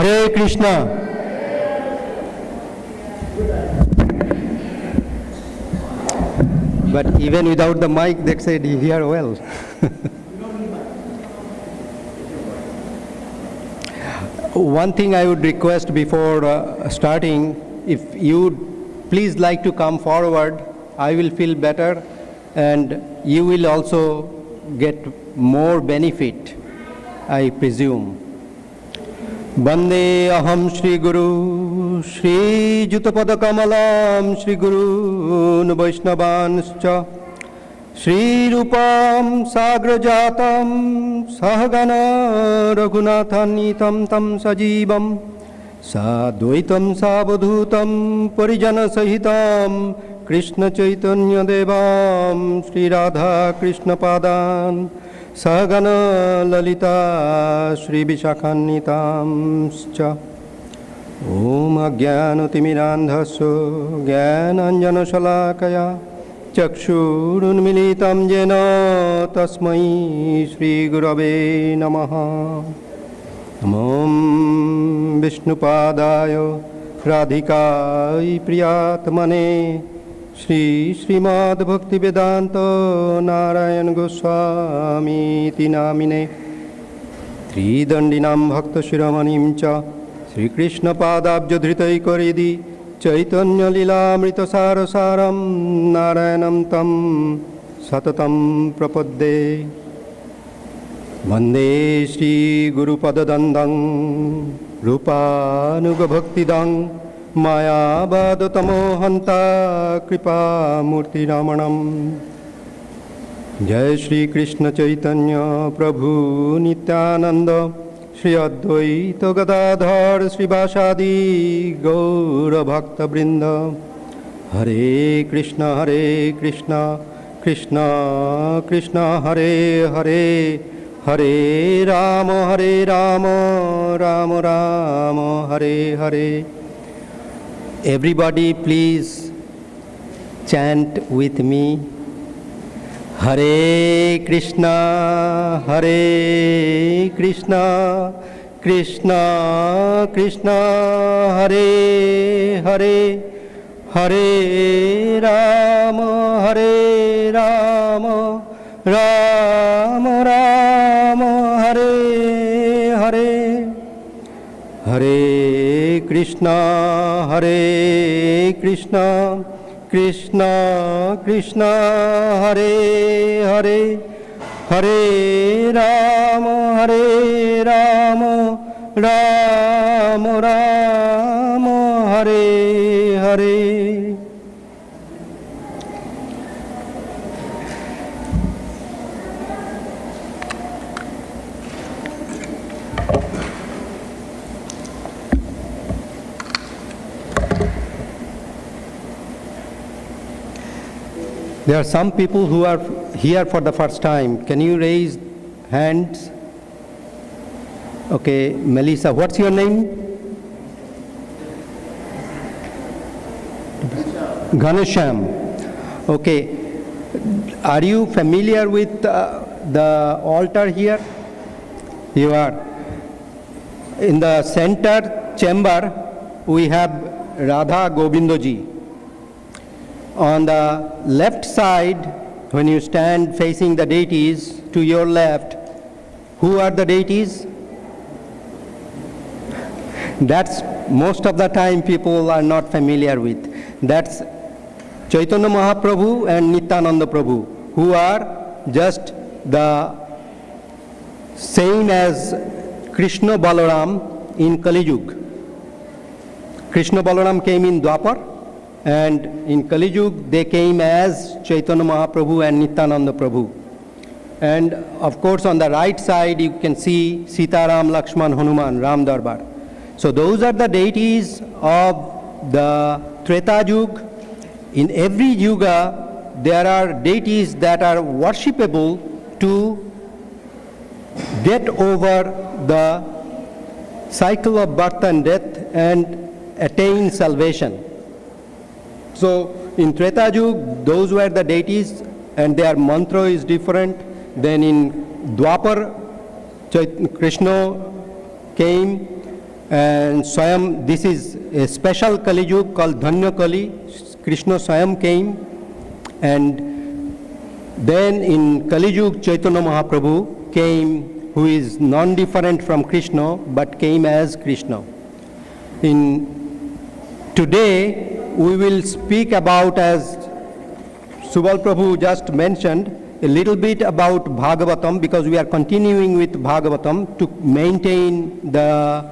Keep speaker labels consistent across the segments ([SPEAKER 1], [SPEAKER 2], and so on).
[SPEAKER 1] Hare Krishna. But even without the mic, they said you hear well. One thing I would request before starting, if you please like to come forward, I will feel better and you will also get more benefit, I presume. Bande aham Shri Guru, Shri Jutapada Kamalam, Shri Guru Vaishnavanscha, Shri Rupam Sagrajatam, Sahagana Raghunathan Tam Sajivam, Sadvaitam Savadhutam, Parijana Sahitam, Krishna Chaitanya Devam, Shri Radha Krishna Padan, Sahagana Lalita Shri Vishakanitamscha. Om Ajnanotimirandhaso Jnananjana Shalakaya Chakshurunmilitam Jena Tasmai Shri Gurave Namaha. Om Vishnupadaya Radhikai Priyatmane Shri Srimad Bhakti Vedanta Narayan Goswami Tinamine Tridandinam Bhakta Shiramanim Cha Shri Krishna Padabja Dhritai Koridi Chaitanya Lila Amrita Sarasaram Narayanam Tam Satatam Prapadde Vande Shri Guru Padadandang Rupanuga Bhaktidang Maya Badotamo Hanta Kripa Murti Ramanam. Jai Shri Krishna Chaitanya Prabhu Nityananda Shri Advaita Gadadhar Shri Vasadi Gaura Bhakta Brinda. Hare Krishna Krishna Krishna Hare Hare, Hare Rama Rama Rama Hare Hare. Everybody please chant with me. Hare Krishna Krishna Krishna Hare Hare, Hare Rama Rama Rama Hare Hare. Hare Krishna Krishna Krishna Hare Hare, Hare Rama Rama Rama Hare Hare. There are some people who are here for the first time. Can you raise hands? Okay, Melissa, what's your name? Ghanesham. Okay, are you familiar with the altar here? You are. In the center chamber, we have Radha Govindoji. On the left side, when you stand facing the deities, to your left, who are the deities? That's most of the time people are not familiar with. That's Chaitanya Mahaprabhu and Nityananda Prabhu, who are just the same as Krishna Balaram in Kali Yuga. Krishna Balaram came in Dwapar, and in Kali Yuga they came as Chaitanya Mahaprabhu and Nityananda Prabhu. And of course on the right side you can see Sitaram, Lakshman, Hanuman, Ram Darbar. So those are the deities of the Treta Yuga. In every yuga there are deities that are worshipable to get over the cycle of birth and death and attain salvation. So in Treta Yuga, those were the deities and their mantra is different. Then in Dwapar, Krishna came And Swayam, this is a special Kali Yuga called Dhanya Kali. Krishna Swayam came, and then in Kali Yuga, Chaitanya Mahaprabhu came, who is non-different from Krishna, but came as Krishna. Today, we will speak about, as Subal Prabhu just mentioned, a little bit about Bhagavatam, because we are continuing with Bhagavatam to maintain the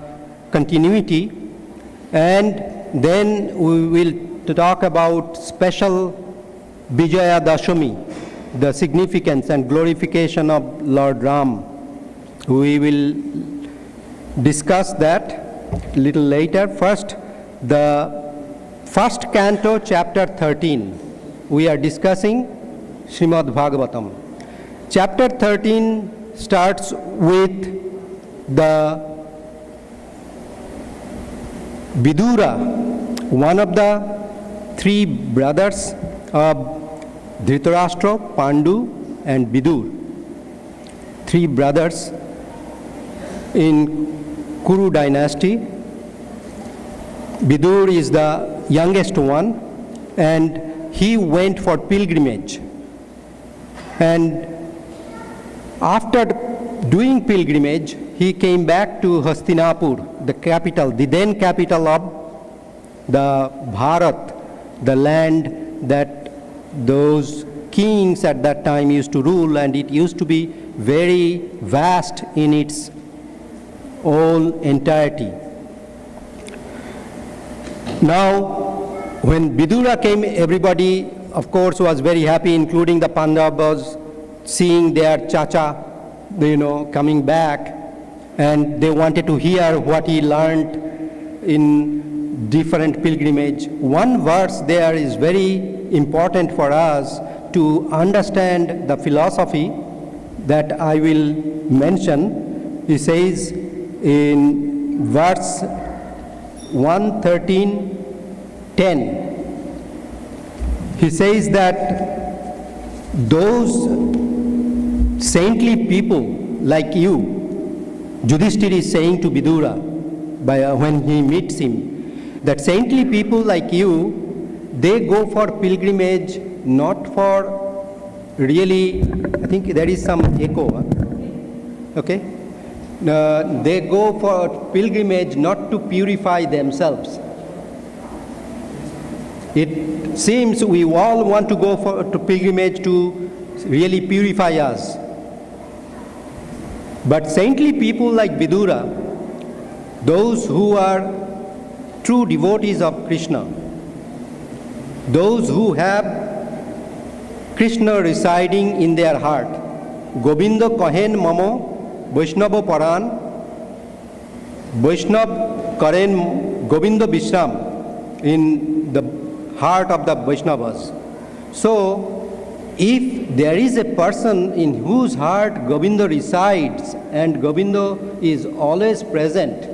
[SPEAKER 1] continuity, and then we will talk about special Vijaya Dashami, the significance and glorification of Lord Ram. We will discuss that a little later. First, the first canto, chapter 13. We are discussing Srimad Bhagavatam. Chapter 13 starts with the Vidura, one of the three brothers of Dhritarashtra, Pandu, and Vidur. Three brothers in Kuru dynasty. Vidur is the youngest one, and he went for pilgrimage. And after doing pilgrimage, he came back to Hastinapur, the capital, the then capital of the Bharat, the land that those kings at that time used to rule, and it used to be very vast in its whole entirety. Now, when Vidura came, everybody, of course, was very happy, including the Pandavas, seeing their chacha, coming back, and they wanted to hear what he learned in different pilgrimage. One verse there is very important for us to understand the philosophy that I will mention. He says in verse 113:10, he says that those saintly people like you, Yudhishthira is saying to Vidura when he meets him, that saintly people like you, they go for pilgrimage not for really, I think there is some echo, okay? They go for pilgrimage not to purify themselves. It seems we all want to go to pilgrimage to really purify us. But saintly people like Vidura, those who are true devotees of Krishna, those who have Krishna residing in their heart, Govinda Kahen Mamo, Vaishnava Paran, Vaishnav Karen Govinda Vishram, in the heart of the Vaishnavas. So, if there is a person in whose heart Govinda resides and Govinda is always present,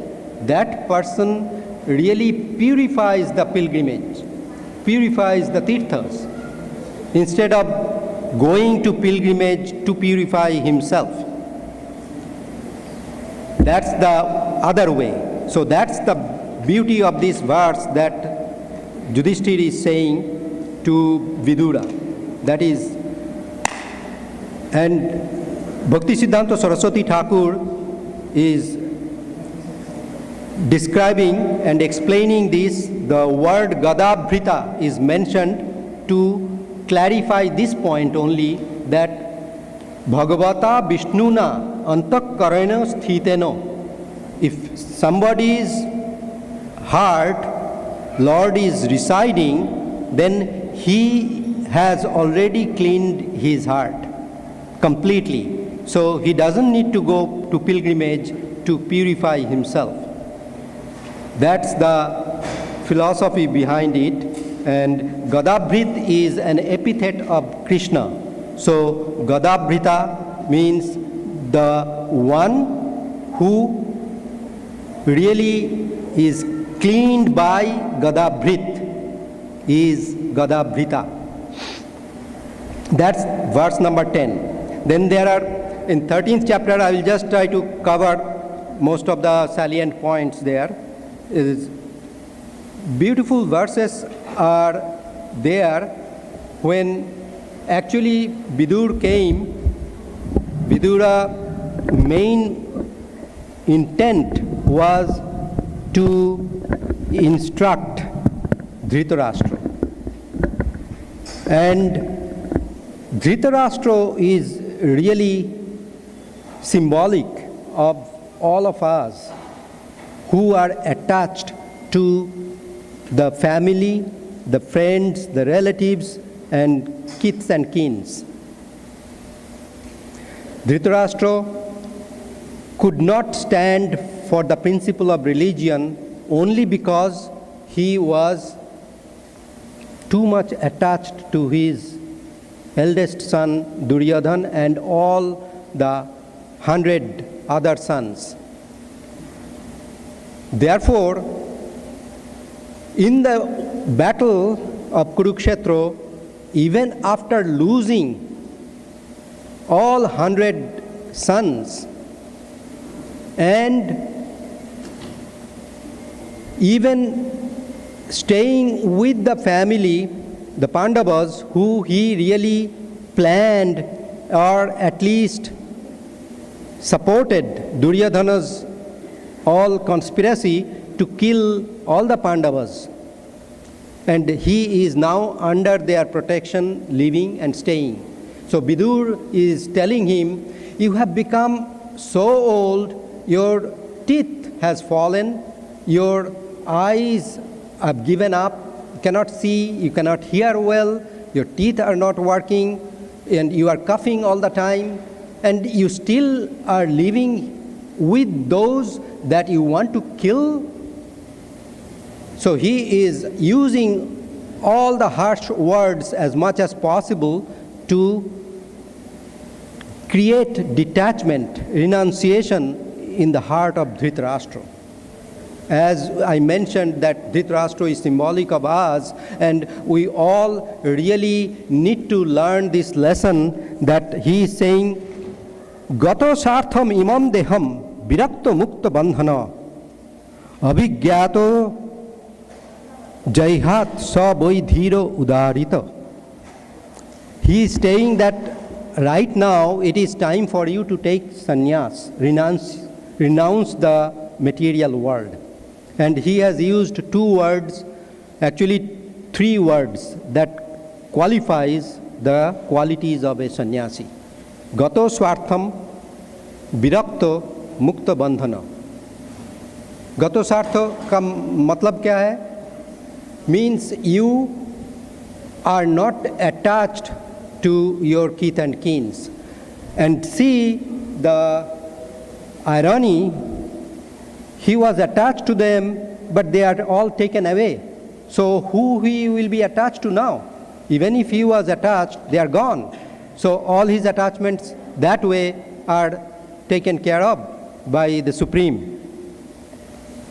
[SPEAKER 1] that person really purifies the pilgrimage, purifies the tirthas, instead of going to pilgrimage to purify himself. That's the other way. So that's the beauty of this verse that Yudhishthira is saying to Vidura. That is, and Bhakti Siddhanta Saraswati Thakur is describing and explaining this. The word Gadabhrita is mentioned to clarify this point only, that Bhagavata Vishnuna Antakarana Sthiteno. If somebody's heart, Lord is residing, then he has already cleaned his heart completely. So he doesn't need to go to pilgrimage to purify himself. That's the philosophy behind it. And Gadabhrit is an epithet of Krishna. So Gadabhrita means the one who really is cleaned by Gadabhrit is Gadabhrita. That's verse number 10. Then there are, in 13th chapter, I will just try to cover most of the salient points there. is beautiful verses are there when actually Vidur came. Vidura's main intent was to instruct Dhritarashtra. And Dhritarashtra is really symbolic of all of us who are attached to the family, the friends, the relatives, and kiths and kins. Dhritarashtra could not stand for the principle of religion only because he was too much attached to his eldest son Duryodhana and all the 100 other sons. Therefore, in the battle of Kurukshetra, even after losing all 100 sons and even staying with the family, the Pandavas, who he really planned or at least supported Duryodhana's all conspiracy to kill all the Pandavas. And he is now under their protection, living and staying. So Vidur is telling him, you have become so old, your teeth has fallen, your eyes have given up, you cannot see, you cannot hear well, your teeth are not working, and you are coughing all the time, and you still are living with those that you want to kill. So he is using all the harsh words as much as possible to create detachment, renunciation in the heart of Dhritarashtra. As I mentioned, that Dhritarashtra is symbolic of us, and we all really need to learn this lesson that he is saying, Gato sartham imam deham virakto mukta bandhana abhigyato jaihat sa boi dhiro udarita. He is saying that right now it is time for you to take sannyas, renounce the material world. And he has used two words, actually three words that qualifies the qualities of a sannyasi. Gato swartham virakto mukta bandhana. Gato sartha का मतलब क्या है? Means you are not attached to your kith and kins. And see the irony, he was attached to them, but they are all taken away. So who he will be attached to now? Even if he was attached, they are gone. So all his attachments that way are taken care of by the Supreme.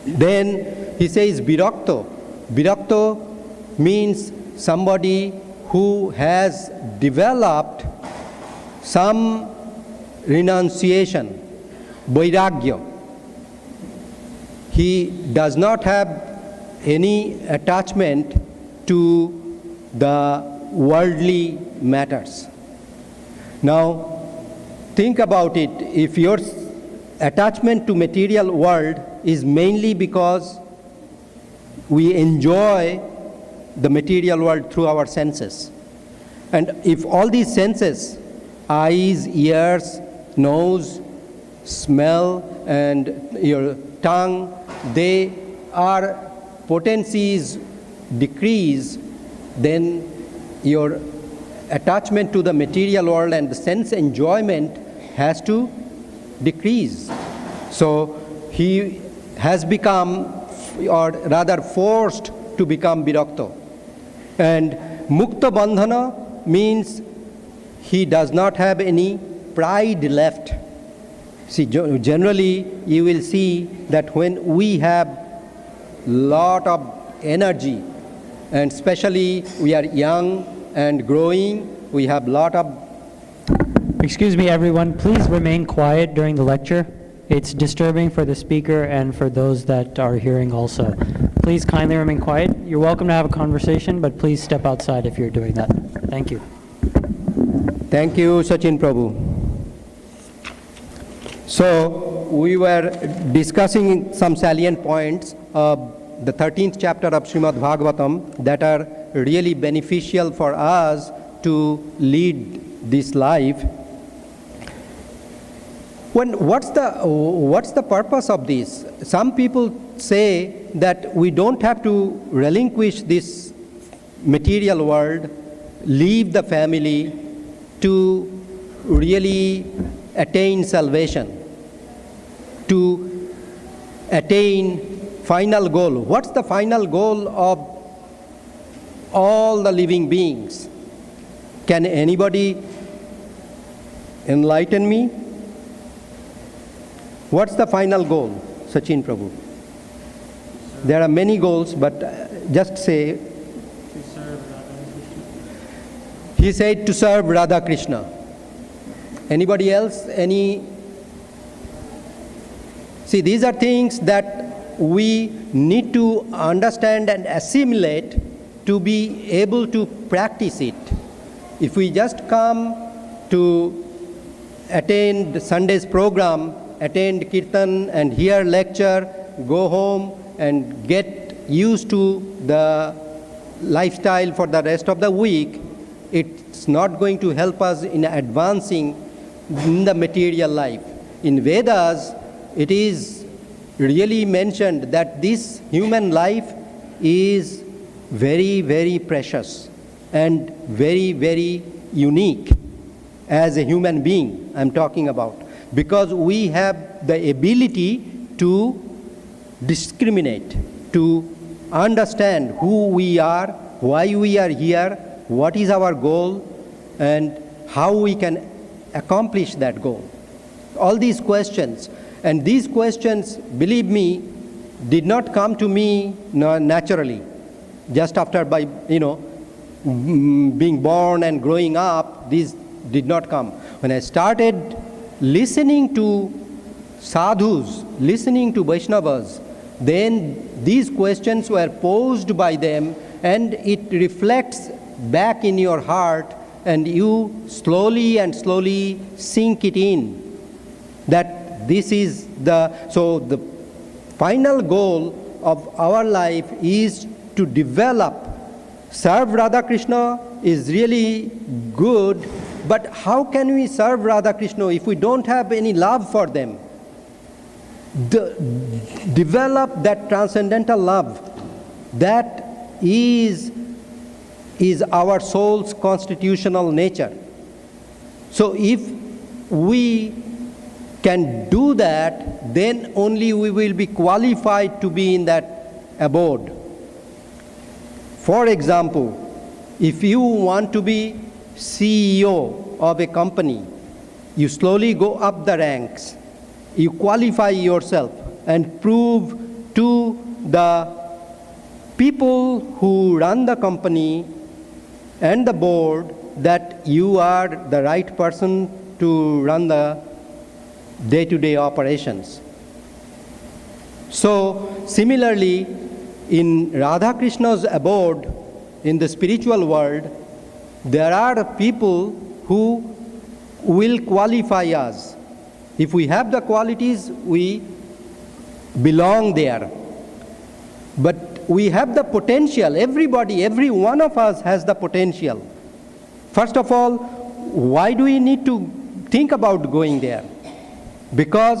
[SPEAKER 1] Then he says virakto. Virakto means somebody who has developed some renunciation, vairagya. He does not have any attachment to the worldly matters. Now, think about it. If your attachment to material world is mainly because we enjoy the material world through our senses, and if all these senses, eyes, ears, nose, smell, and your tongue, they are potencies decrease, then your attachment to the material world and the sense enjoyment has to decrease. So he has become, or rather forced to become virakta. And mukta bandhana means he does not have any pride left. See, generally you will see that when we have lot of energy, and especially we are young and growing, we have lot of...
[SPEAKER 2] Excuse me, everyone. Please remain quiet during the lecture. It's disturbing for the speaker and for those that are hearing also. Please kindly remain quiet. You're welcome to have a conversation, but please step outside if you're doing that. Thank you.
[SPEAKER 1] Thank you, Sachin Prabhu. So, we were discussing some salient points of the 13th chapter of Srimad Bhagavatam that are really beneficial for us to lead this life. What's the purpose of this? Some people say that we don't have to relinquish this material world, leave the family to really attain salvation, to attain final goal. What's the final goal of all the living beings? Can anybody enlighten me? What's the final goal, Sachin Prabhu? There are many goals, but just say. He said to serve Radha Krishna. Anybody else? See, these are things that we need to understand and assimilate to be able to practice it. If we just come to attend Sunday's program, attend kirtan and hear lecture, go home and get used to the lifestyle for the rest of the week, it's not going to help us in advancing in the material life. In Vedas, it is really mentioned that this human life is very, very precious and very, very unique as a human being, I'm talking about, because we have the ability to discriminate, to understand who we are, why we are here, what is our goal, and how we can accomplish that goal. All these questions, and these questions, believe me, did not come to me naturally, just after being born and growing up. These did not come. When I started listening to sadhus, listening to Vaishnavas, then these questions were posed by them, and it reflects back in your heart, and you slowly and slowly sink it in that this is the final goal of our life is to develop. Serve Radha Krishna is really good, but how can we serve Radha Krishna if we don't have any love for them? Develop that transcendental love. That is our soul's constitutional nature. So if we can do that, then only we will be qualified to be in that abode. For example, if you want to be CEO of a company, you slowly go up the ranks, you qualify yourself and prove to the people who run the company and the board that you are the right person to run the day-to-day operations. So similarly, in Radha Krishna's abode, in the spiritual world, there are people who will qualify us. If we have the qualities, we belong there. But we have the potential. Everybody, every one of us has the potential. First of all, why do we need to think about going there? Because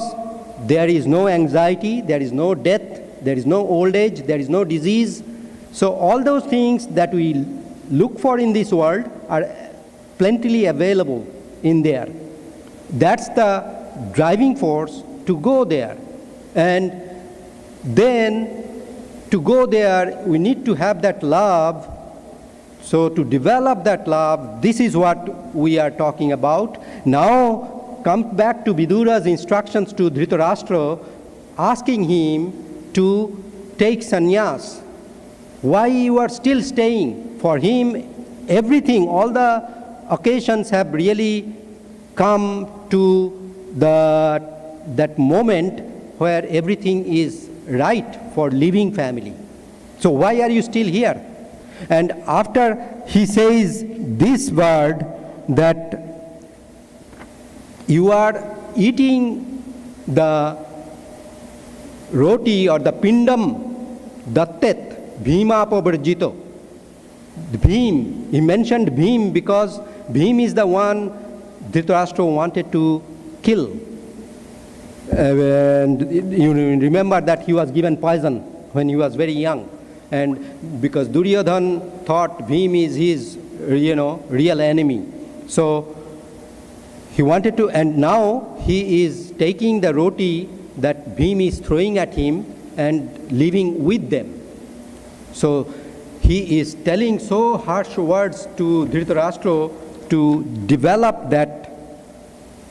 [SPEAKER 1] there is no anxiety, there is no death, there is no old age, there is no disease. So all those things that we look for in this world are plentifully available in there. That's the driving force to go there. And then to go there, we need to have that love. So to develop that love, this is what we are talking about. Now, come back to Vidura's instructions to Dhritarashtra, asking him to take sannyas. Why you are still staying? For him, everything, all the occasions have really come to the that moment where everything is right for living family. So why are you still here? And after he says this word that you are eating the roti or the pindam dattet bhima pavarjito. Bhim, he mentioned Bhim because Bhim is the one Dhritarashtra wanted to kill. And you remember that he was given poison when he was very young. And because Duryodhan thought Bhim is his, real enemy. So he wanted to, and now he is taking the roti that Bhim is throwing at him and living with them. So he is telling so harsh words to Dhritarashtra to develop that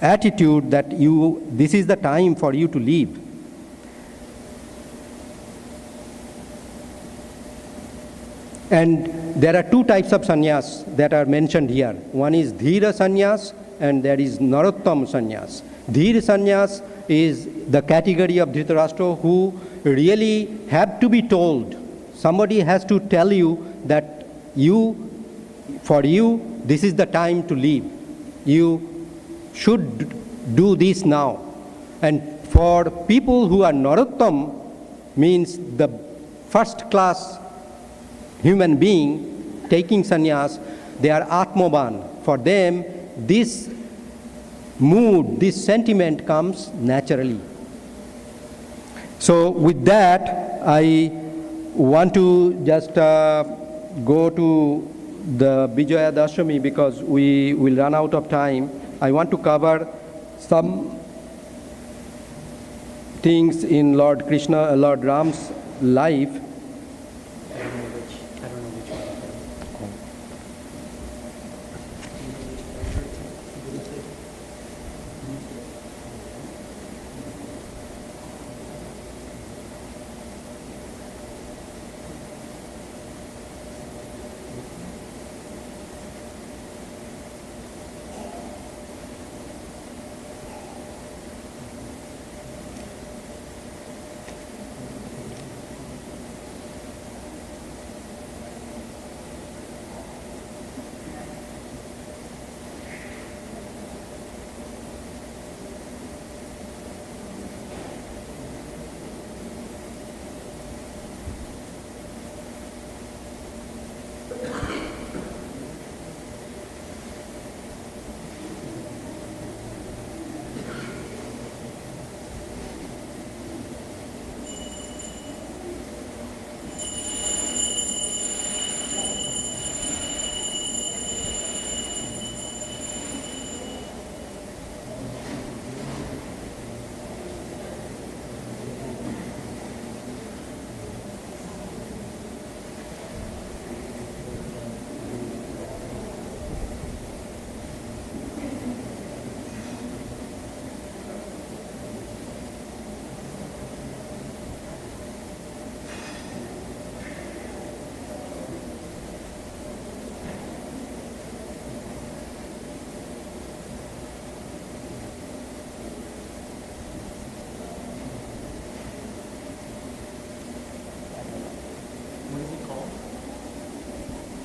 [SPEAKER 1] attitude that this is the time for you to leave. And there are two types of sannyas that are mentioned here. One is Dhira sannyas and there is Narottam sannyas. Dhira sannyas is the category of Dhritarashtra who really have to be told. Somebody has to tell you that for you, this is the time to leave. You should do this now. And for people who are Narottam, means the first class human being taking sannyas, they are Atmavan. For them, this mood, this sentiment comes naturally. So with that, I want to just go to the Vijaya Dashami because we will run out of time. I want to cover some things in Lord Ram's life.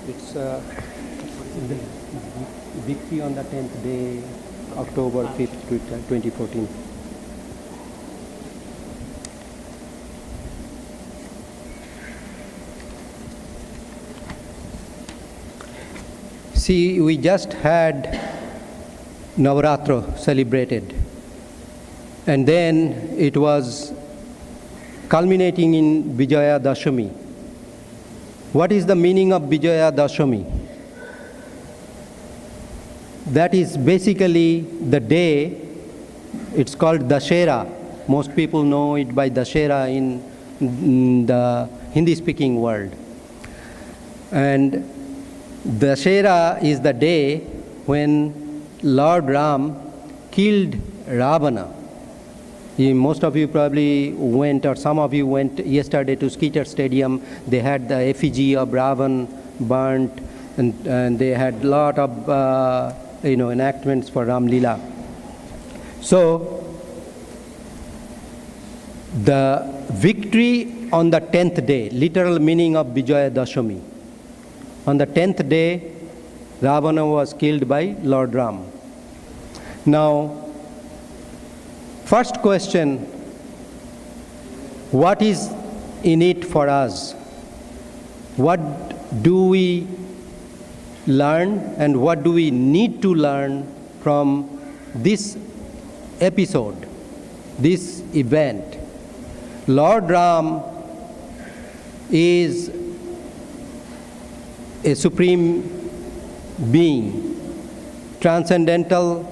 [SPEAKER 1] It's victory on the 10th day, October 5th, 2014. See, we just had Navaratra celebrated, and then it was culminating in Vijaya Dashami. What is the meaning of Vijaya Dashami? That is basically the day, it's called Dashera. Most people know it by Dashera in the Hindi-speaking world. And Dashera is the day when Lord Ram killed Ravana. Most of you probably went, or some of you went yesterday to Skeeter Stadium. They had the effigy of Ravan burnt, and they had a lot of enactments for Ram Leela. So the victory on the 10th day, literal meaning of Vijaya Dashami. On the 10th day, Ravana was killed by Lord Ram. Now, first question, what is in it for us? What do we learn and what do we need to learn from this episode, this event? Lord Ram is a supreme being, transcendental,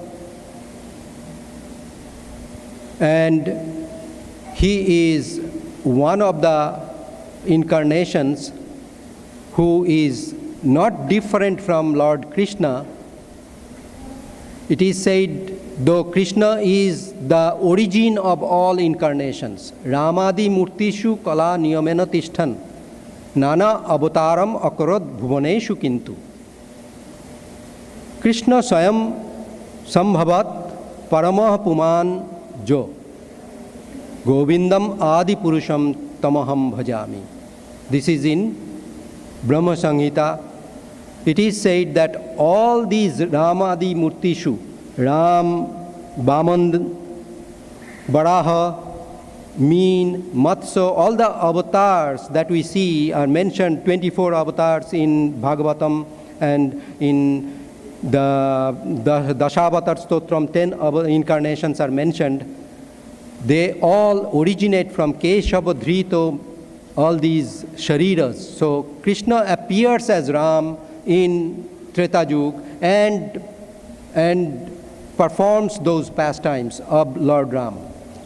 [SPEAKER 1] and he is one of the incarnations who is not different from Lord Krishna. It is said, though Krishna is the origin of all incarnations, Ramadi Murtishu Kala Niyamena Tishthan, Nana Avataram Akarad Bhuvaneshu Kintu. Krishna Swayam Sambhavat Paramah Puman Jo, Govindam Adi Purusham Tamaham Bhajami. This is in Brahma Samhita. It is said that all these Ramadi Murtishu, Ram, Vaman, Varaha, Meen, Matsya, all the avatars that we see are mentioned, 24 avatars in Bhagavatam, and in the Dashavatar Stotram, 10 incarnations are mentioned. They all originate from Keshava Dhrito, all these Shariras. So Krishna appears as Ram in Treta Yuga and performs those pastimes of Lord Ram.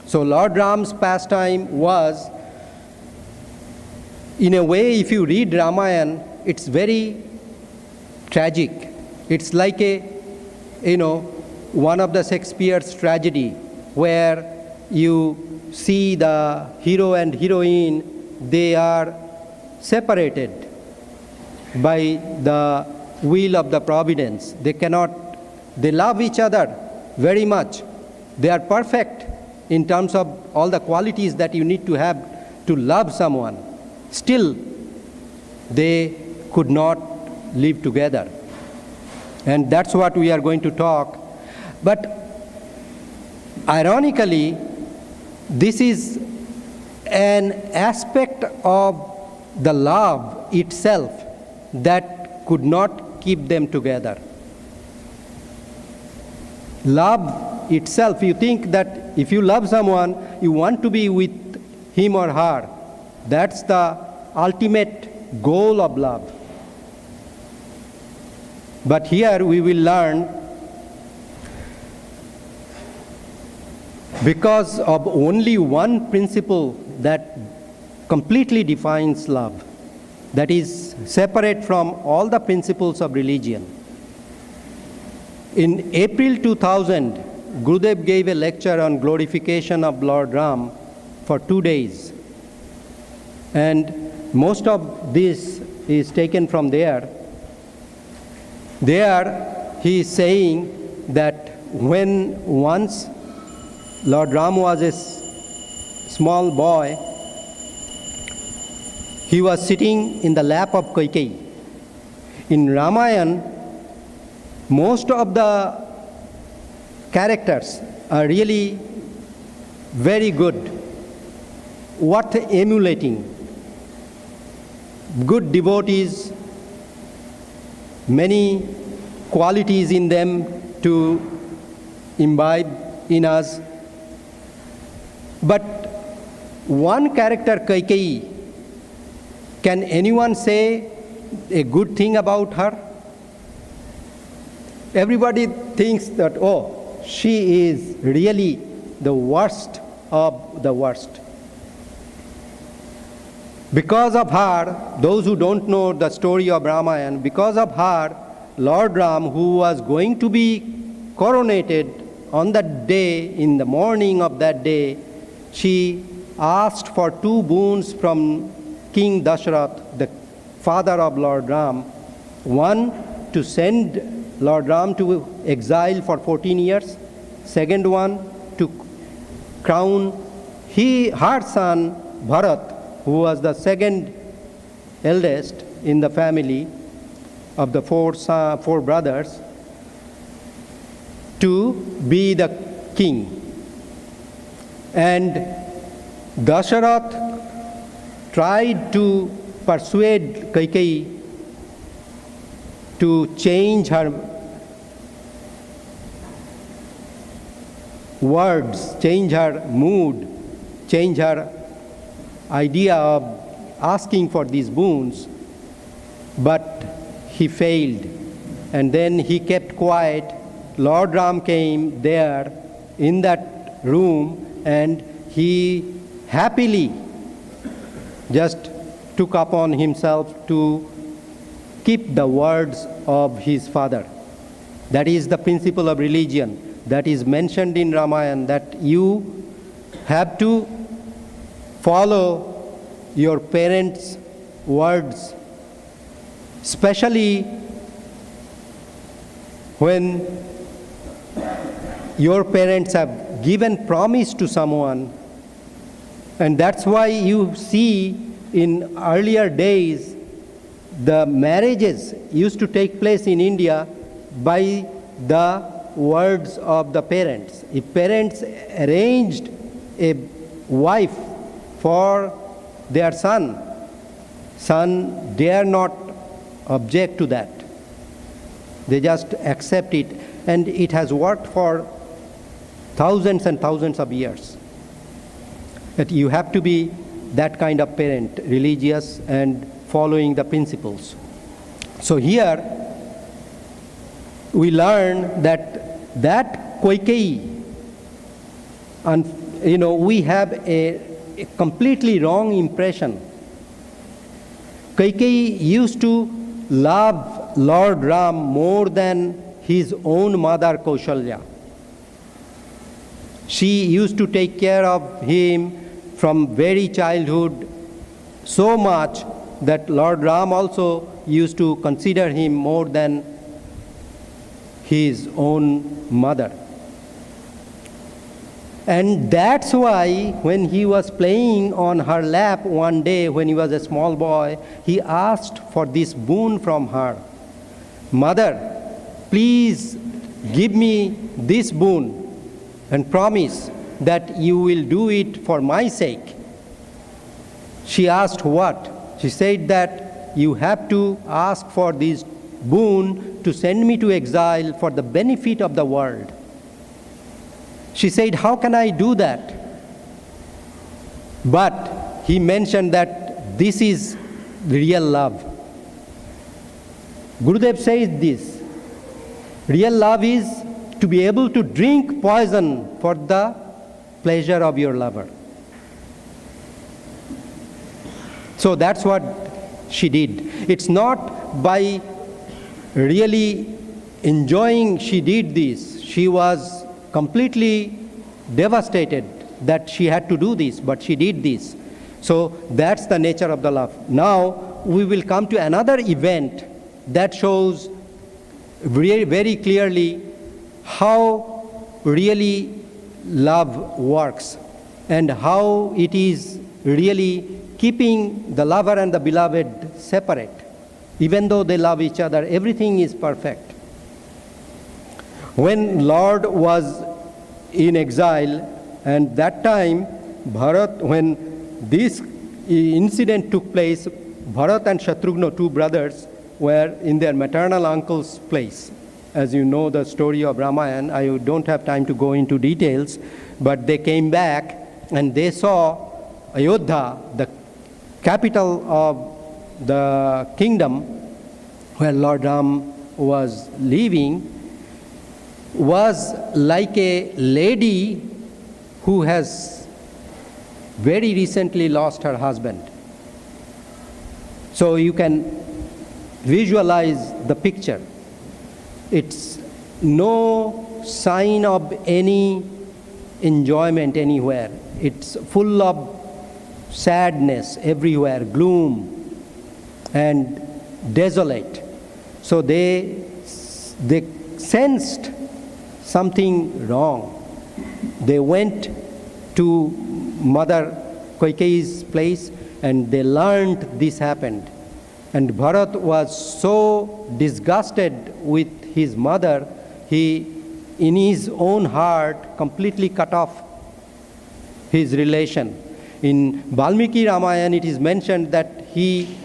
[SPEAKER 1] So Lord Ram's pastime was, in a way, if you read Ramayana, it's very tragic. It's like one of the Shakespeare's tragedy, where you see the hero and heroine, they are separated by the will of the providence. They love each other very much. They are perfect in terms of all the qualities that you need to have to love someone. Still, they could not live together. And that's what we are going to talk. But ironically, this is an aspect of the love itself that could not keep them together. Love itself, you think that if you love someone, you want to be with him or her. That's the ultimate goal of love. But here we will learn, because of only one principle that completely defines love, that is separate from all the principles of religion. In April 2000, Gurudev gave a lecture on glorification of Lord Ram for 2 days. And most of this is taken from there. There he is saying that when once Lord Ram was a small boy, he was sitting in the lap of Kaikeyi. In Ramayana, most of the characters are really very good, worth emulating. Good devotees, many qualities in them to imbibe in us. But one character, Kaikeyi, can anyone say a good thing about her? Everybody thinks that, oh, she is really the worst of the worst. Because of her, those who don't know the story of Ramayana, because of her, Lord Ram, who was going to be coronated on that day, in the morning of that day, she asked for 2 boons from King Dashrath, the father of Lord Ram. One, to send Lord Ram to exile for 14 years. Second one, to crown her son Bharat, who was the second eldest in the family of the four brothers, to be the king. And Dasharath tried to persuade Kaikeyi to change her words, change her mood, change her idea of asking for these boons, but he failed. And then he kept quiet. Lord Ram came there in that room, and he happily just took upon himself to keep the words of his father. That is the principle of religion that is mentioned in Ramayana, that you have to follow your parents' words, especially when your parents have given promise to someone. And that's why you see in earlier days the marriages used to take place in India by the words of the parents. If parents arranged a wife for their son dare not object to that. They just accept it, and it has worked for thousands and thousands of years. That you have to be that kind of parent, religious and following the principles. So here we learn that Kaikeyi, and we have a completely wrong impression. Kaikeyi used to love Lord Ram more than his own mother Kaushalya. She used to take care of him from very childhood so much that Lord Ram also used to consider him more than his own mother. And that's why when he was playing on her lap one day when he was a small boy, he asked for this boon from her. Mother, please give me this boon and promise that you will do it for my sake. She asked what? She said that you have to ask for this boon to send me to exile for the benefit of the world. She said, how can I do that? But he mentioned that this is real love. Gurudev says this, real love is to be able to drink poison for the pleasure of your lover. So that's what she did. It's not by really enjoying she did this. She was completely devastated that she had to do this, but she did this. So that's the nature of the love. Now we will come to another event that shows very, very clearly how really love works and how it is really keeping the lover and the beloved separate. Even though they love each other, everything is perfect. When Lord was in exile, and that time Bharat, when this incident took place, Bharat and Shatrughna, two brothers, were in their maternal uncle's place. As you know the story of Ramayana, I don't have time to go into details, but they came back and they saw Ayodhya, the capital of the kingdom where Lord Ram was living, was like a lady who has very recently lost her husband. So you can visualize the picture. It's no sign of any enjoyment anywhere. It's full of sadness everywhere, gloom and desolate. So they sensed something wrong. They went to mother Kaikeyi's place, and they learned this happened. And Bharat was so disgusted with his mother, he, in his own heart, completely cut off his relation. In Valmiki Ramayana, it is mentioned that he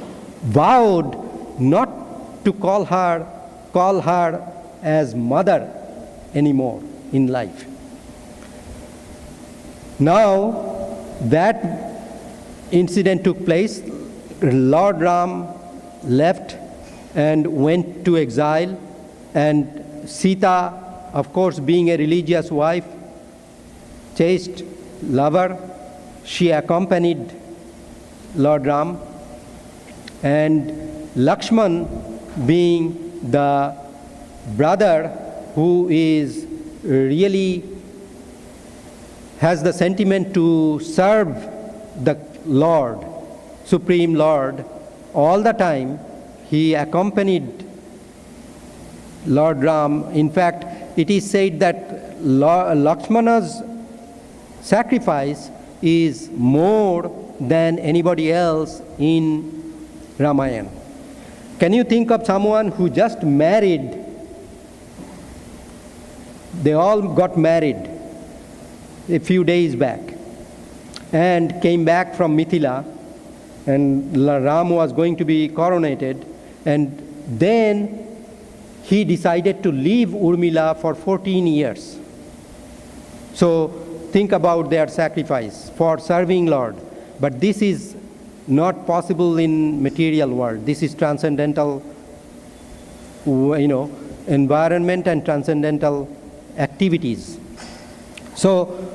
[SPEAKER 1] vowed not to call her as mother anymore in life. Now that incident took place, Lord Ram left and went to exile, and Sita, of course, being a religious wife, chaste lover, she accompanied Lord Ram, and Lakshman, being the brother who is really has the sentiment to serve the Lord, Supreme Lord, all the time, he accompanied Lord Ram. In fact, it is said that Lakshmana's sacrifice is more than anybody else in Ramayana. Can you think of someone who just married? They all got married a few days back and came back from Mithila, and Ram was going to be coronated, and then he decided to leave Urmila for 14 years. So think about their sacrifice for serving Lord. But this is not possible in material world. This is transcendental, environment and transcendental activities. So,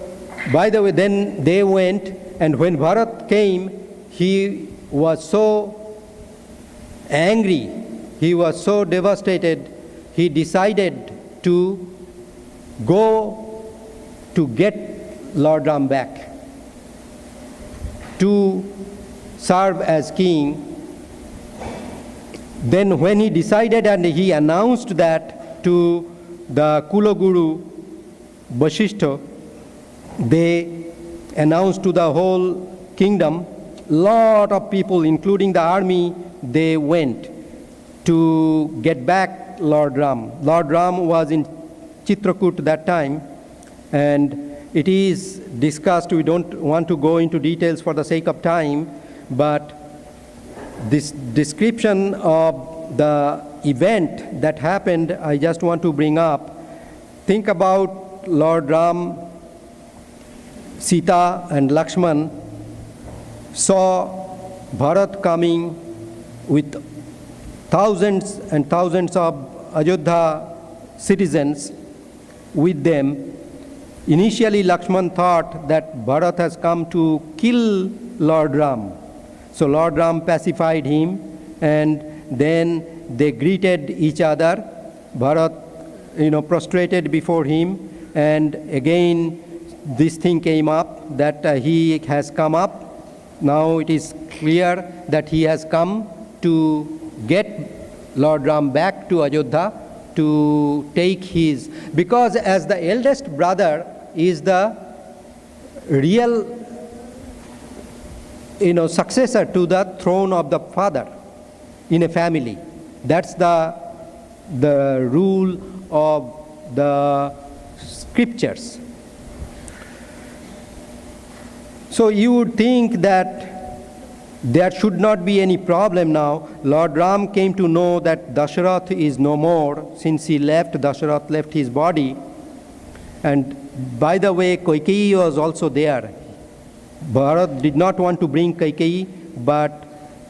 [SPEAKER 1] by the way, then they went, and when Bharat came, he was so angry, he was so devastated, he decided to go to get Lord Ram back, to serve as king. Then when he decided and he announced that to the Kulaguru Vasishtha, they announced to the whole kingdom, lot of people, including the army, they went to get back Lord Ram. Lord Ram was in Chitrakoot that time, and it is discussed, we don't want to go into details for the sake of time, but this description of the event that happened, I just want to bring up. Think about Lord Ram, Sita and Lakshman saw Bharat coming with thousands and thousands of Ayodhya citizens with them. Initially, Lakshman thought that Bharat has come to kill Lord Ram. So Lord Ram pacified him, and then they greeted each other. Bharat, prostrated before him, and again this thing came up that he has come up. Now it is clear that he has come to get Lord Ram back to Ayodhya to take his, because as the eldest brother is the real successor to the throne of the father in a family. That's the rule of the scriptures. So you would think that there should not be any problem now. Lord Ram came to know that Dasharath is no more. Since he left, Dasharath left his body. And by the way, Kaikeyi was also there. Bharat did not want to bring Kaikeyi, but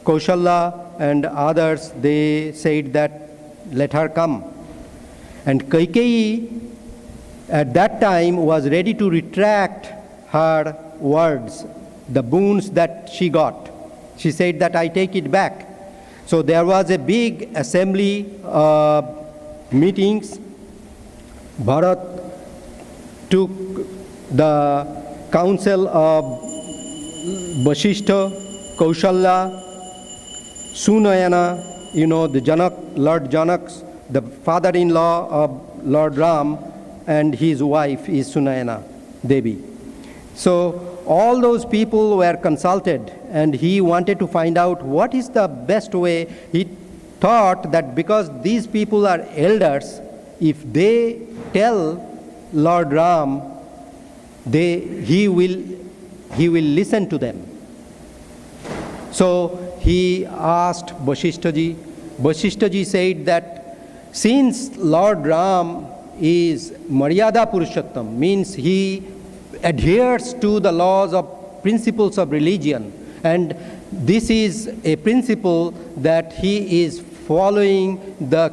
[SPEAKER 1] Kaushalya and others, they said that let her come. And Kaikeyi at that time was ready to retract her words, the boons that she got. She said that I take it back. So there was a big assembly meetings. Bharat took the counsel of Vasishtha, Kaushalya, Sunayana, the Janak, Lord Janak, the father-in-law of Lord Ram, and his wife is Sunayana Devi. So all those people were consulted, and he wanted to find out what is the best way. He thought that because these people are elders, if they tell Lord Ram, he will listen to them. So he asked Vasishtha ji. Vasishtha ji said that since Lord Ram is Maryada Purushottam, means he adheres to the laws of principles of religion, and this is a principle that he is following the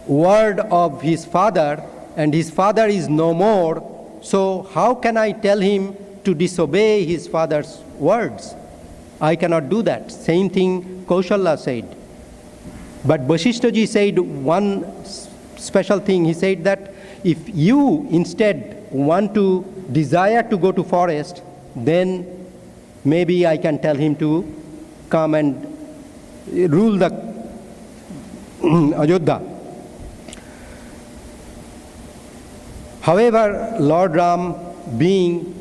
[SPEAKER 1] word of his father, and his father is no more, so how can I tell him to disobey his father's words? I cannot do that. Same thing Kaushalya said. But Vasishtha ji said one special thing. He said that if you instead want to desire to go to forest, then maybe I can tell him to come and rule the Ayodhya. However, Lord Ram, being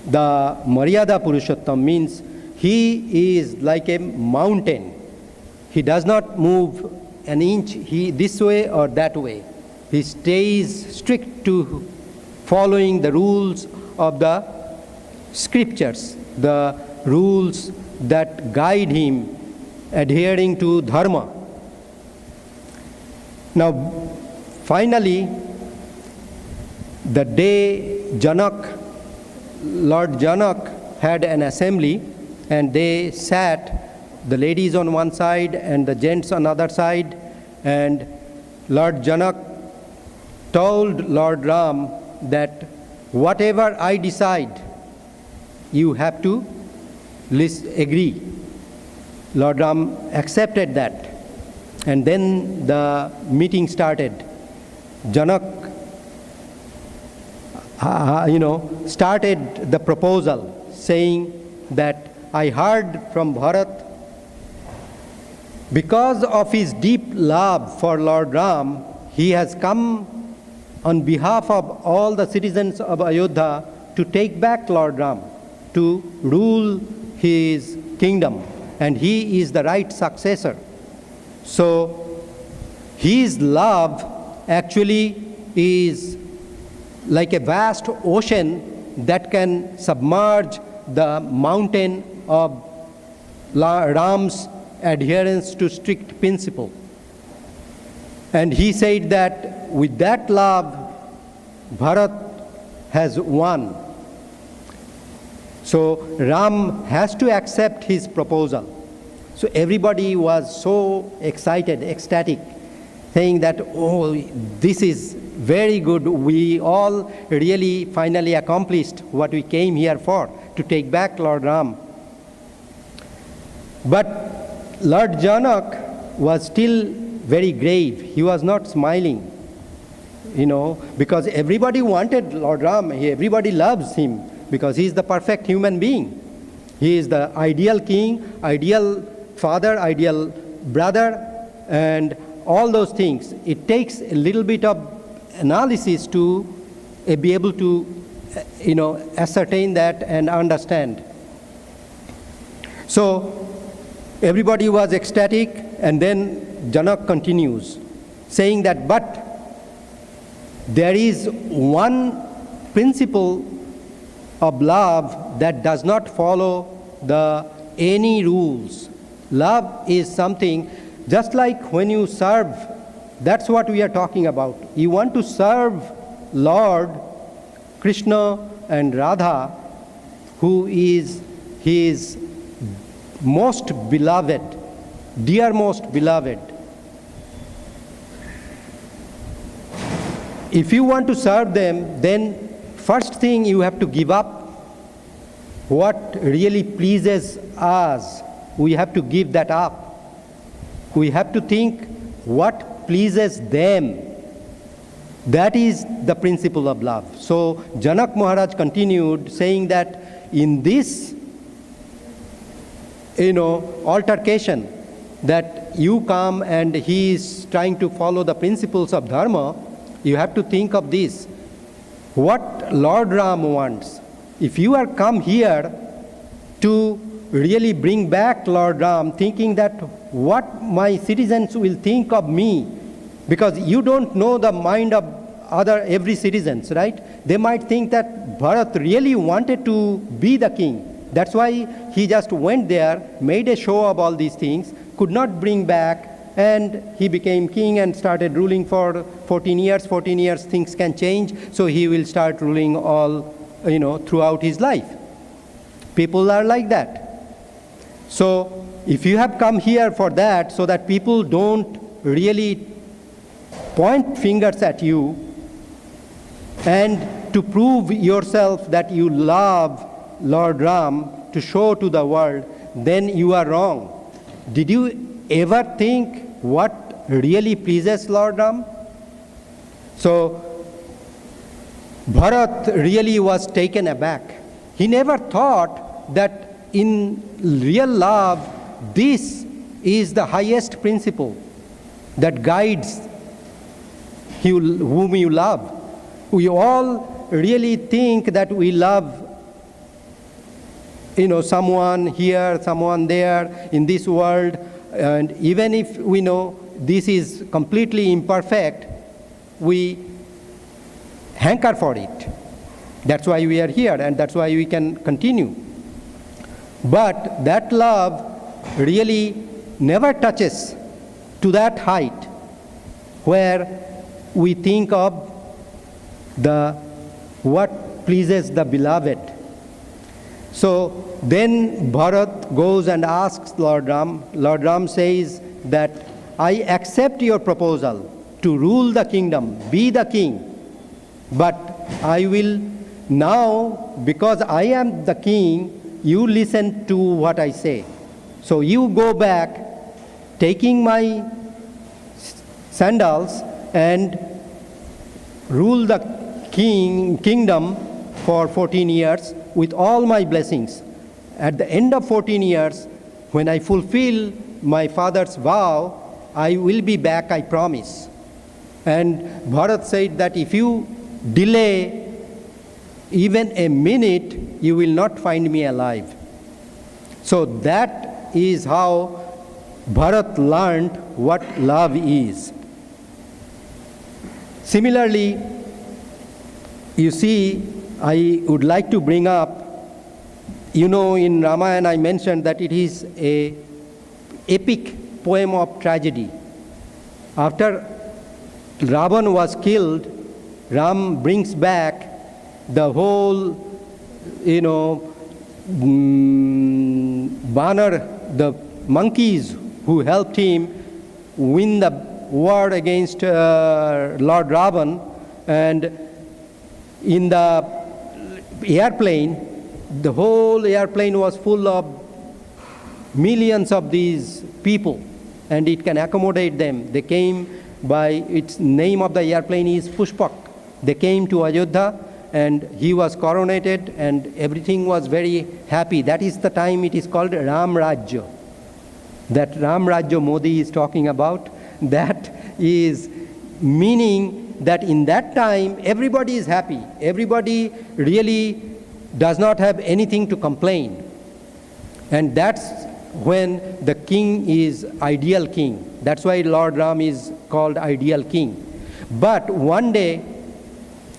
[SPEAKER 1] the Maryada Purushottam, means he is like a mountain. He does not move an inch this way or that way. He stays strict to following the rules of the scriptures, the rules that guide him, adhering to dharma. Now, finally, the day Lord Janak had an assembly, and they sat, the ladies on one side and the gents on the other side, and Lord Janak told Lord Ram that whatever I decide, you have to agree. Lord Ram accepted that. And then the meeting started. Janak started the proposal, saying that I heard from Bharat, because of his deep love for Lord Ram, he has come on behalf of all the citizens of Ayodhya to take back Lord Ram, to rule his kingdom, and he is the right successor. So his love actually is like a vast ocean that can submerge the mountain of Ram's adherence to strict principle. And he said that with that love, Bharat has won. So Ram has to accept his proposal. So everybody was so excited, ecstatic, saying that, oh, this is very good. We all really finally accomplished what we came here for, to take back Lord Ram. But Lord Janak was still very grave. He was not smiling, because everybody wanted Lord Ram. Everybody loves him because he is the perfect human being. He is the ideal king, ideal father, ideal brother, and all those things. It takes a little bit of analysis to be able to, ascertain that and understand. So everybody was ecstatic, and then Janak continues, saying that, but there is one principle of love that does not follow any rules. Love is something, just like when you serve, that's what we are talking about. You want to serve Lord Krishna and Radha, who is his most beloved, dearmost beloved. If you want to serve them, then first thing you have to give up what really pleases us. We have to give that up. We have to think what pleases them. That is the principle of love. So Janak Maharaj continued saying that in this altercation, that you come and he is trying to follow the principles of dharma, you have to think of this. What Lord Ram wants if you are come here to really bring back Lord Ram, thinking that what my citizens will think of me, because you don't know the mind of every citizens, right? They might think that Bharat really wanted to be the king. That's why he just went there, made a show of all these things, could not bring back, and he became king and started ruling for 14 years. 14 years, things can change, so he will start ruling all, throughout his life. People are like that. So if you have come here for that, so that people don't really point fingers at you, and to prove yourself that you love Lord Ram, to show to the world, then you are wrong. Did you ever think what really pleases Lord Ram? So Bharat really was taken aback. He never thought that in real love, this is the highest principle that guides whom you love. We all really think that we love someone here, someone there in this world, and even if we know this is completely imperfect, we hanker for it. That's why we are here, and that's why we can continue. But that love really never touches to that height where we think of what pleases the beloved. So then Bharat goes and asks Lord Ram. Lord Ram says that I accept your proposal to rule the kingdom, be the king, but I will now, because I am the king, you listen to what I say. So you go back, taking my sandals, and rule the kingdom for 14 years with all my blessings. At the end of 14 years, when I fulfill my father's vow, I will be back, I promise. And Bharat said that if you delay even a minute, you will not find me alive. So that is how Bharat learned what love is. Similarly, you see, I would like to bring up, in Ramayana I mentioned that it is an epic poem of tragedy. After Ravan was killed, Ram brings back the whole, Banar, the monkeys who helped him win the war against Lord Ravan, and in the airplane, the whole airplane was full of millions of these people, and it can accommodate them. They came by, its name of the airplane is Pushpak. They came to Ayodhya, and he was coronated, and everything was very happy. That is the time it is called Ram Rajya. That Ram Rajya Modi is talking about, that is meaning that in that time everybody is happy. Everybody really does not have anything to complain. And that's when the king is ideal king. That's why Lord Ram is called ideal king. But one day,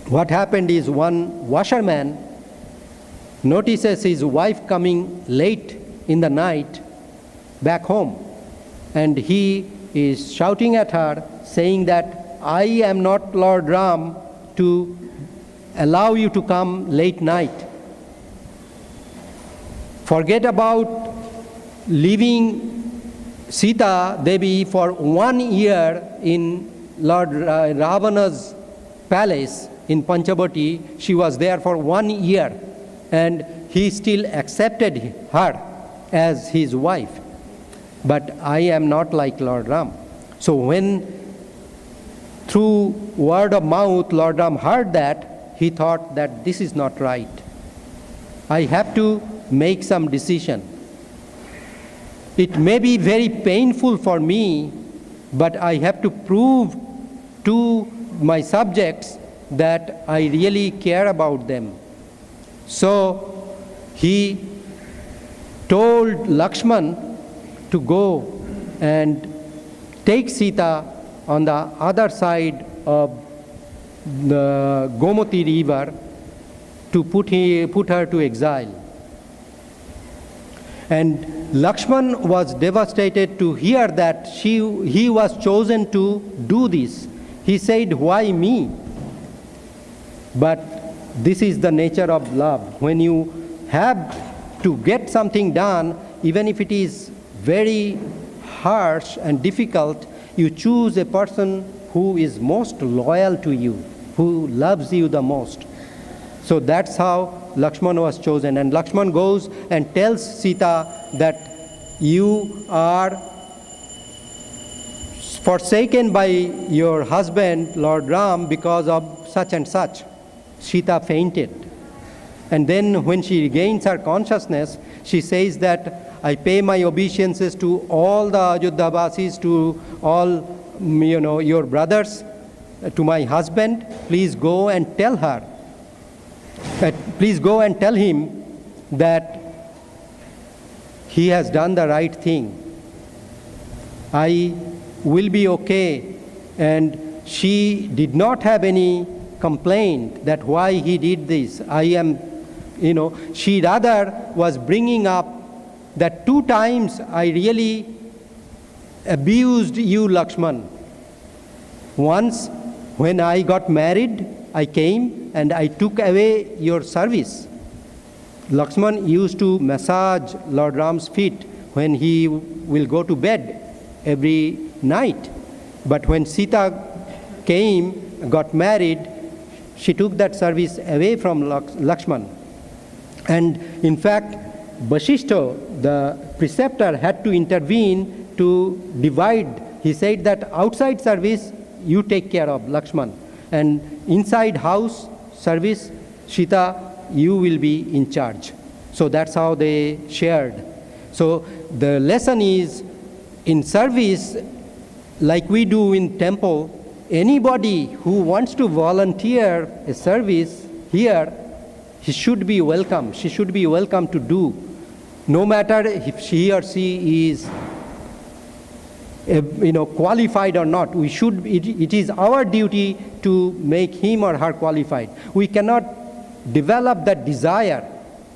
[SPEAKER 1] what happened is one washerman notices his wife coming late in the night back home. And he is shouting at her, saying that I am not Lord Ram to allow you to come late night. Forget about leaving Sita Devi for 1 year in Lord Ravana's palace in Panchavati. She was there for 1 year, and he still accepted her as his wife. But I am not like Lord Ram. So when through word of mouth Lord Ram heard that, he thought that this is not right. I have to make some decision. It may be very painful for me, but I have to prove to my subjects that I really care about them. So he told Lakshman to go and take Sita on the other side of the Gomati river to put her to exile. And Lakshman was devastated to hear that he was chosen to do this. He said, "Why me?" But this is the nature of love. When you have to get something done, even if it is very harsh and difficult, you choose a person who is most loyal to you, who loves you the most. So that's how Lakshman was chosen. And Lakshman goes and tells Sita that you are forsaken by your husband, Lord Ram, because of such and such. Sita fainted. And then when she regains her consciousness, she says that I pay my obeisances to all the Ajodhavasis, to all your brothers, to my husband. Please go and tell her. Please go and tell him that he has done the right thing. I will be okay. And she did not have any complaint that why he did this. She rather was bringing up that 2 times I really abused you, Lakshman. Once, when I got married, I came and I took away your service. Lakshman used to massage Lord Ram's feet when he will go to bed every night. But when Sita came, got married, she took that service away from Lakshman. And in fact, Vasishtha, the preceptor, had to intervene to divide. He said that outside service, you take care of, Lakshman. And inside house service, Sita, you will be in charge. So that's how they shared. So the lesson is, in service, like we do in temple, anybody who wants to volunteer a service here, he should be welcome. She should be welcome to do. No matter if he or she is qualified or not, it is our duty to make him or her qualified. We cannot develop that desire,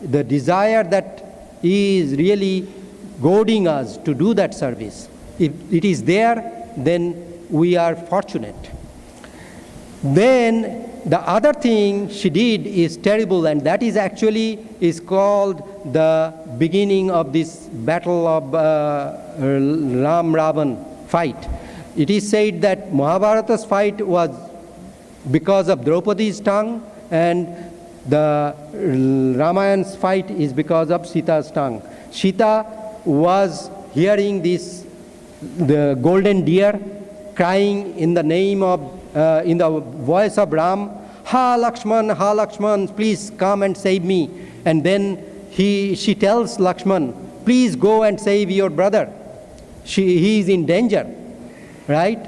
[SPEAKER 1] the desire that is really goading us to do that service. If it is there, then we are fortunate. Then the other thing she did is terrible, and that is actually called the beginning of this battle of Ram-Ravan fight. It is said that Mahabharata's fight was because of Draupadi's tongue, and the Ramayan's fight is because of Sita's tongue. Sita was hearing the golden deer crying in the name of, in the voice of Ram, Ha Lakshman, please come and save me. And then she tells Lakshman, please go and save your brother. He is in danger, right?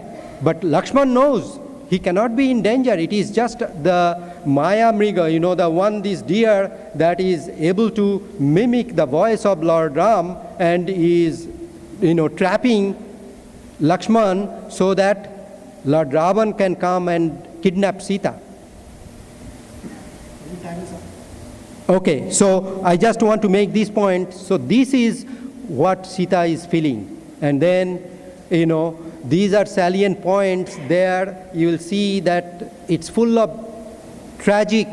[SPEAKER 1] But Lakshman knows he cannot be in danger. It is just the Maya Mriga, the one, this deer, that is able to mimic the voice of Lord Ram and is, trapping Lakshman so that Lord Ravan can come and kidnap Sita. Okay, so I just want to make this point. So this is what Sita is feeling. And then, these are salient points there. You will see that it's full of tragic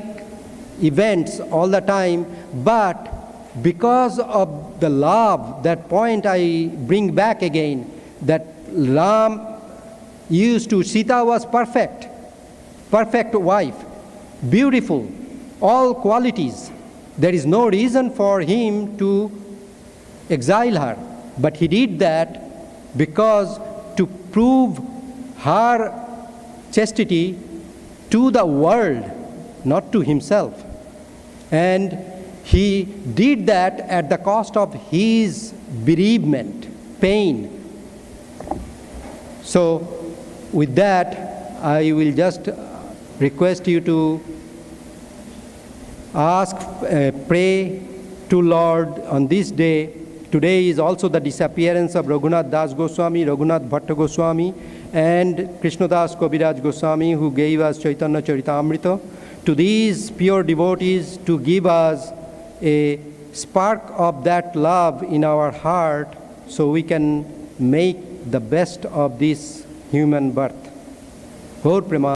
[SPEAKER 1] events all the time, but because of the love, that point I bring back again, that Ram used to, Sita was perfect wife, beautiful, all qualities. There is no reason for him to exile her, but he did that because to prove her chastity to the world, not to himself. And he did that at the cost of his bereavement, pain. So with that, I will just request you to pray to Lord on this day. Today is also the disappearance of Raghunath Das Goswami, Raghunath Bhatta Goswami, and Krishnadas Kaviraj Goswami, who gave us Chaitanya Charitamrita. To these pure devotees, to give us a spark of that love in our heart, so we can make the best of this human birth. Gaur Prema.